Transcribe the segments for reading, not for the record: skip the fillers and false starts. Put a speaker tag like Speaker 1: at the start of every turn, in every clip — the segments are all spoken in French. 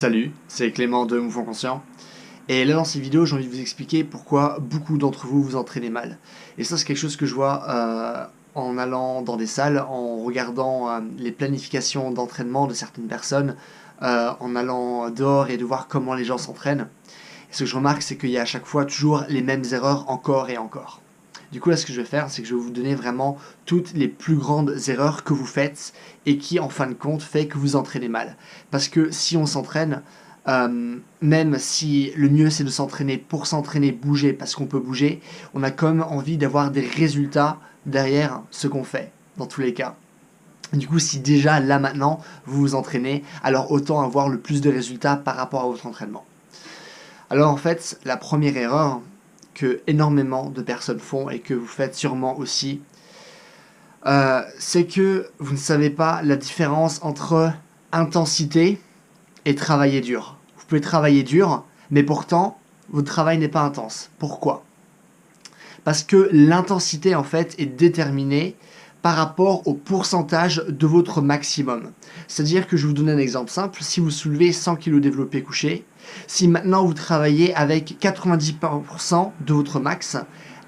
Speaker 1: Salut, c'est Clément de Mouvement Conscient. Et là dans cette vidéo, j'ai envie de vous expliquer pourquoi beaucoup d'entre vous vous entraînez mal. Et ça, c'est quelque chose que je vois en allant dans des salles, en regardant les planifications d'entraînement de certaines personnes, en allant dehors et de voir comment les gens s'entraînent. Et ce que je remarque, c'est qu'il y a à chaque fois toujours les mêmes erreurs encore et encore. Du coup, là, ce que je vais faire, c'est que je vais vous donner vraiment toutes les plus grandes erreurs que vous faites et qui, en fin de compte, fait que vous entraînez mal. Parce que si on s'entraîne, même si le mieux c'est de s'entraîner pour s'entraîner, bouger, parce qu'on peut bouger, on a quand même envie d'avoir des résultats derrière ce qu'on fait, dans tous les cas. Du coup, si déjà là maintenant vous vous entraînez, alors autant avoir le plus de résultats par rapport à votre entraînement. Alors en fait, la première erreur que énormément de personnes font et que vous faites sûrement aussi, c'est que vous ne savez pas la différence entre intensité et travailler dur. Vous pouvez travailler dur, mais pourtant, votre travail n'est pas intense. Pourquoi? Parce que l'intensité, en fait, est déterminée par rapport au pourcentage de votre maximum. C'est-à-dire que je vais vous donner un exemple simple. Si vous soulevez 100 kg développé couché, si maintenant vous travaillez avec 90% de votre max,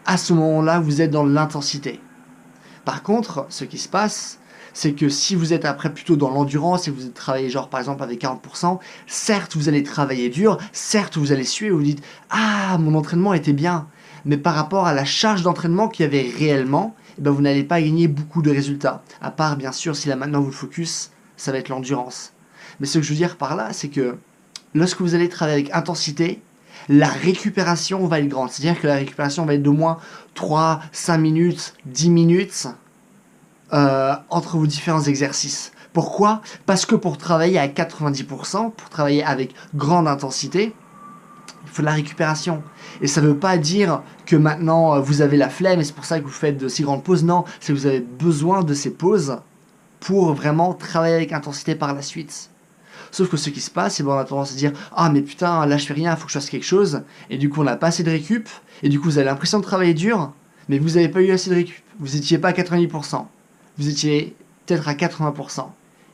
Speaker 1: à ce moment-là, vous êtes dans l'intensité. Par contre, ce qui se passe, c'est que si vous êtes après plutôt dans l'endurance et vous travaillez genre par exemple avec 40%, certes vous allez travailler dur, certes vous allez suer et vous dites «Ah, mon entraînement était bien », mais par rapport à la charge d'entraînement qu'il y avait réellement, eh ben, vous n'allez pas gagner beaucoup de résultats. À part bien sûr si là maintenant vous le focus, ça va être l'endurance. Mais ce que je veux dire par là, c'est que lorsque vous allez travailler avec intensité, la récupération va être grande. C'est-à-dire que la récupération va être d'au moins 3, 5 minutes, 10 minutes entre vos différents exercices. Pourquoi? Parce que pour travailler à 90%, pour travailler avec grande intensité, il faut de la récupération. Et ça ne veut pas dire que maintenant vous avez la flemme et c'est pour ça que vous faites de si grandes pauses. Non, c'est que vous avez besoin de ces pauses pour vraiment travailler avec intensité par la suite. Sauf que ce qui se passe, c'est qu'on a tendance à dire «Ah mais putain, là je fais rien, il faut que je fasse quelque chose». Et du coup on n'a pas assez de récup, et du coup vous avez l'impression de travailler dur, mais vous n'avez pas eu assez de récup. Vous n'étiez pas à 90%, vous étiez peut-être à 80%.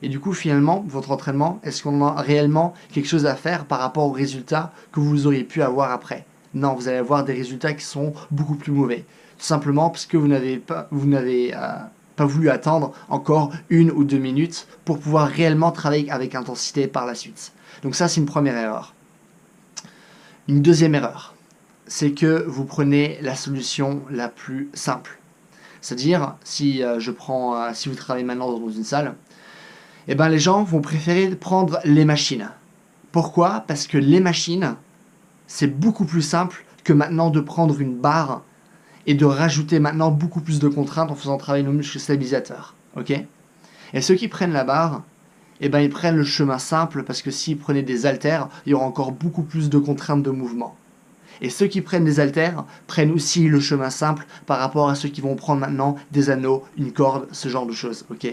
Speaker 1: Et du coup finalement, votre entraînement, est-ce qu'on a réellement quelque chose à faire par rapport aux résultats que vous auriez pu avoir après? Non, vous allez avoir des résultats qui sont beaucoup plus mauvais. Tout simplement parce que vous n'avez pas voulu attendre encore 1 ou 2 minutes pour pouvoir réellement travailler avec intensité par la suite. Donc ça, c'est une première erreur. Une deuxième erreur, c'est que vous prenez la solution la plus simple. C'est-à-dire, si vous travaillez maintenant dans une salle, eh ben les gens vont préférer prendre les machines. Pourquoi? Parce que les machines, c'est beaucoup plus simple que maintenant de prendre une barre et de rajouter maintenant beaucoup plus de contraintes en faisant travailler nos muscles stabilisateurs. Ok? Et ceux qui prennent la barre, eh ben ils prennent le chemin simple parce que s'ils prenaient des haltères, il y aura encore beaucoup plus de contraintes de mouvement. Et ceux qui prennent des haltères prennent aussi le chemin simple par rapport à ceux qui vont prendre maintenant des anneaux, une corde, ce genre de choses. Ok?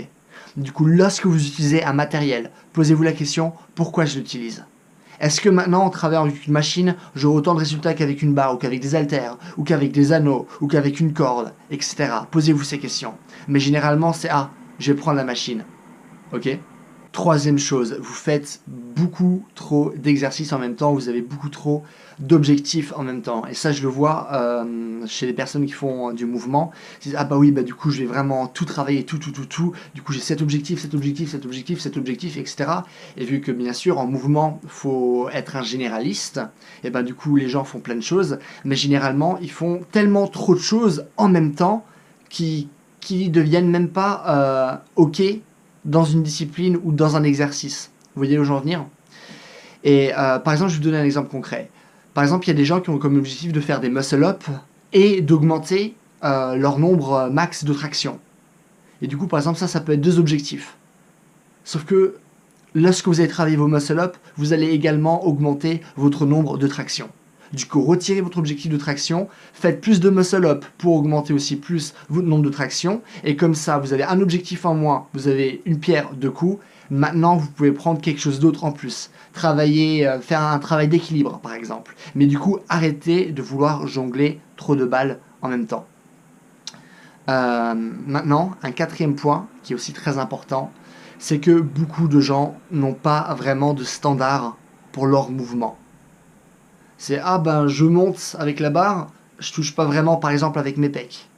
Speaker 1: Du coup, lorsque vous utilisez un matériel, posez-vous la question pourquoi je l'utilise? Est-ce que maintenant, en travaillant avec une machine, j'aurai autant de résultats qu'avec une barre, ou qu'avec des haltères, ou qu'avec des anneaux, ou qu'avec une corde, etc. Posez-vous ces questions. Mais généralement, c'est «Ah, je vais prendre la machine». Ok? Troisième chose, vous faites beaucoup trop d'exercices en même temps, vous avez beaucoup trop d'objectifs en même temps. Et ça, je le vois chez les personnes qui font du mouvement. Ils disent, ah bah oui, bah du coup, je vais vraiment tout travailler, tout. Du coup, j'ai cet objectif, etc. Et vu que, bien sûr, en mouvement, il faut être un généraliste, et ben du coup, les gens font plein de choses. Mais généralement, ils font tellement trop de choses en même temps qui deviennent même pas OK dans une discipline ou dans un exercice. Vous voyez où je veux en venir? Et par exemple, je vais vous donner un exemple concret. Par exemple, il y a des gens qui ont comme objectif de faire des muscle-up et d'augmenter leur nombre max de tractions. Et du coup, par exemple, ça peut être deux objectifs. Sauf que lorsque vous allez travailler vos muscle-up, vous allez également augmenter votre nombre de tractions. Du coup, retirez votre objectif de traction, faites plus de muscle-up pour augmenter aussi plus votre nombre de tractions, et comme ça, vous avez un objectif en moins, vous avez une pierre deux coups. Maintenant, vous pouvez prendre quelque chose d'autre en plus. Travailler, faire un travail d'équilibre, par exemple. Mais du coup, arrêtez de vouloir jongler trop de balles en même temps. Maintenant, un quatrième point, qui est aussi très important, c'est que beaucoup de gens n'ont pas vraiment de standard pour leur mouvement. C'est ah ben je monte avec la barre, je touche pas vraiment par exemple avec mes pecs.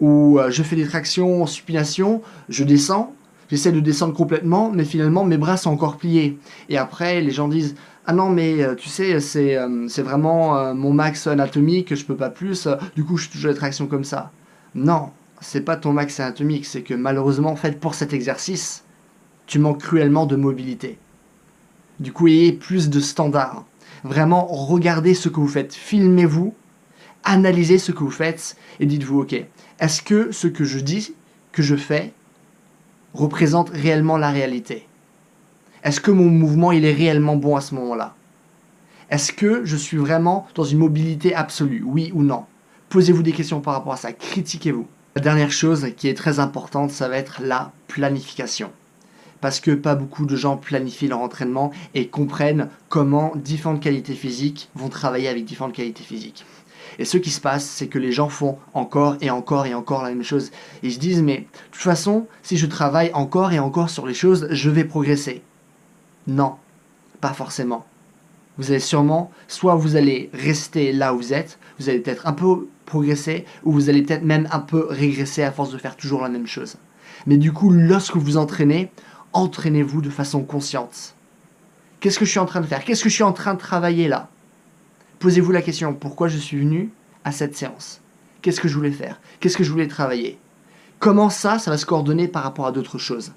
Speaker 1: Ou je fais des tractions en supination, je descends, j'essaie de descendre complètement, mais finalement mes bras sont encore pliés. Et après les gens disent ah non mais tu sais c'est vraiment mon max anatomique, je peux pas plus, du coup je touche les tractions comme ça. Non, c'est pas ton max anatomique, c'est que malheureusement en fait pour cet exercice, tu manques cruellement de mobilité. Du coup, ayez plus de standards. Vraiment, regardez ce que vous faites. Filmez-vous, analysez ce que vous faites et dites-vous, ok, est-ce que ce que je dis, que je fais, représente réellement la réalité? Est-ce que mon mouvement, il est réellement bon à ce moment-là? Est-ce que je suis vraiment dans une mobilité absolue, oui ou non? Posez-vous des questions par rapport à ça, critiquez-vous. La dernière chose qui est très importante, ça va être la planification. Parce que pas beaucoup de gens planifient leur entraînement et comprennent comment différentes qualités physiques vont travailler avec différentes qualités physiques. Et ce qui se passe, c'est que les gens font encore et encore et encore la même chose. Ils se disent, mais de toute façon, si je travaille encore et encore sur les choses, je vais progresser. Non, pas forcément. Vous allez sûrement, soit vous allez rester là où vous êtes, vous allez peut-être un peu progresser, ou vous allez peut-être même un peu régresser à force de faire toujours la même chose. Mais du coup, lorsque vous entraînez, entraînez-vous de façon consciente. Qu'est-ce que je suis en train de faire? Qu'est-ce que je suis en train de travailler là? Posez-vous la question, pourquoi je suis venu à cette séance? Qu'est-ce que je voulais faire? Qu'est-ce que je voulais travailler? Comment ça va se coordonner par rapport à d'autres choses?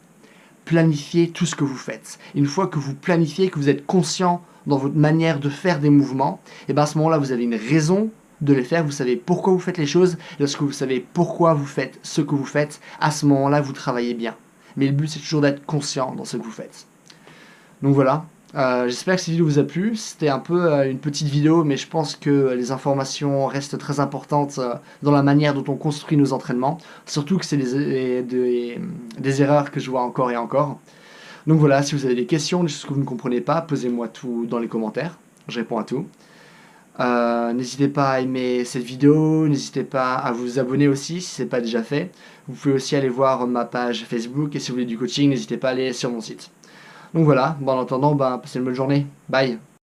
Speaker 1: Planifiez tout ce que vous faites. Une fois que vous planifiez, que vous êtes conscient dans votre manière de faire des mouvements, et bien à ce moment-là, vous avez une raison de les faire, vous savez pourquoi vous faites les choses. Lorsque vous savez pourquoi vous faites ce que vous faites, à ce moment-là, vous travaillez bien. Mais le but, c'est toujours d'être conscient dans ce que vous faites. Donc voilà, j'espère que cette vidéo vous a plu. C'était un peu une petite vidéo, mais je pense que les informations restent très importantes dans la manière dont on construit nos entraînements. Surtout que c'est des erreurs que je vois encore et encore. Donc voilà, si vous avez des questions, des choses que vous ne comprenez pas, posez-moi tout dans les commentaires. Je réponds à tout. N'hésitez pas à aimer cette vidéo, n'hésitez pas à vous abonner aussi si ce n'est pas déjà fait. Vous pouvez aussi aller voir ma page Facebook et si vous voulez du coaching, n'hésitez pas à aller sur mon site. Donc voilà, en attendant, passez une bonne journée. Bye.